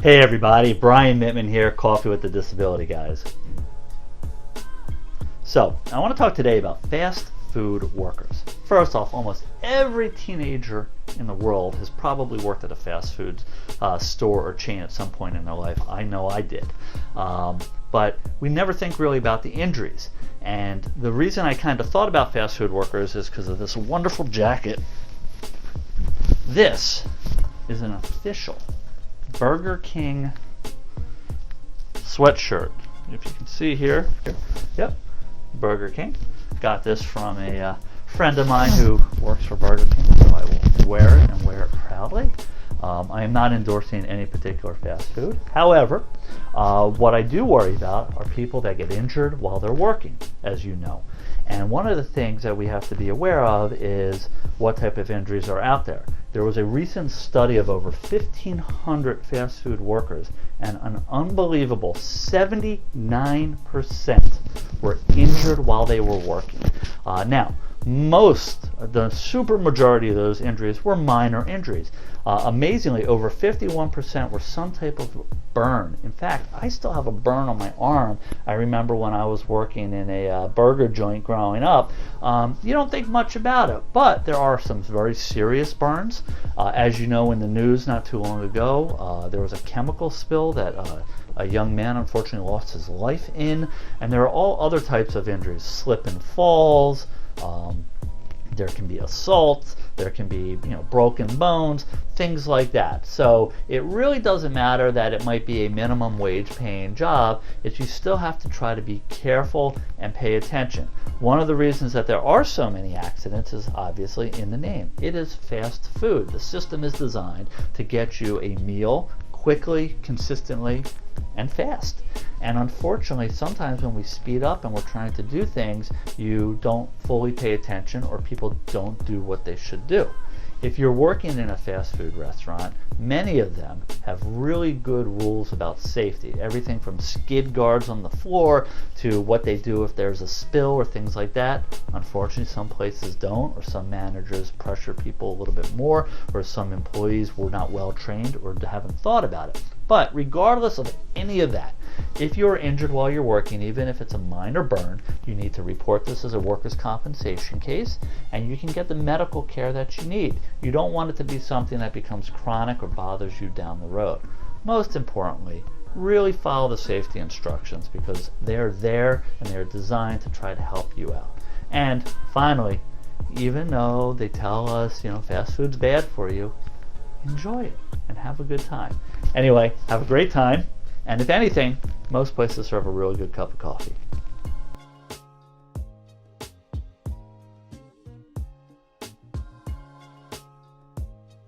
Hey everybody, Brian Mittman here, Coffee with the Disability Guys. So, I want to talk today about fast food workers. First off, almost every teenager in the world has probably worked at a fast food store or chain at some point in their life. I know I did. But we never think really about the injuries. And the reason I kind of thought about fast food workers is because of this wonderful jacket. This is an official Burger King sweatshirt. If you can see here, yep, Burger King. Got this from a friend of mine who works for Burger King, so I will wear it and wear it proudly. I am not endorsing any particular fast food. However, what I do worry about are people that get injured while they're working, as you know. And one of the things that we have to be aware of is what type of injuries are out there. There was a recent study of over 1,500 fast food workers, and an unbelievable 79% were injured while they were working. Now, the super majority of those injuries were minor injuries. Amazingly, over 51% were some type of burn. In fact, I still have a burn on my arm. I remember when I was working in a burger joint growing up. You don't think much about it, but there are some very serious burns. As you know, in the news not too long ago, there was a chemical spill that a young man unfortunately lost his life in, and there are all other types of injuries, slip and falls. There can be assaults, there can be broken bones, things like that. So it really doesn't matter that it might be a minimum wage paying job. You still have to try to be careful and pay attention. One of the reasons that there are so many accidents is obviously in the name. It is fast food. The system is designed to get you a meal quickly, consistently, and fast. And unfortunately, sometimes when we speed up and we're trying to do things, you don't fully pay attention, or people don't do what they should do. If you're working in a fast food restaurant, many of them have really good rules about safety. Everything from skid guards on the floor to what they do if there's a spill or things like that. Unfortunately, some places don't, or some managers pressure people a little bit more, or some employees were not well trained or haven't thought about it. But regardless of any of that, if you're injured while you're working, even if it's a minor burn, you need to report this as a workers' compensation case, and you can get the medical care that you need. You don't want it to be something that becomes chronic or bothers you down the road. Most importantly, really follow the safety instructions, because they're there and they're designed to try to help you out. And finally, even though they tell us, fast food's bad for you, enjoy it and have a good time. Anyway, have a great time. And if anything, most places serve a really good cup of coffee.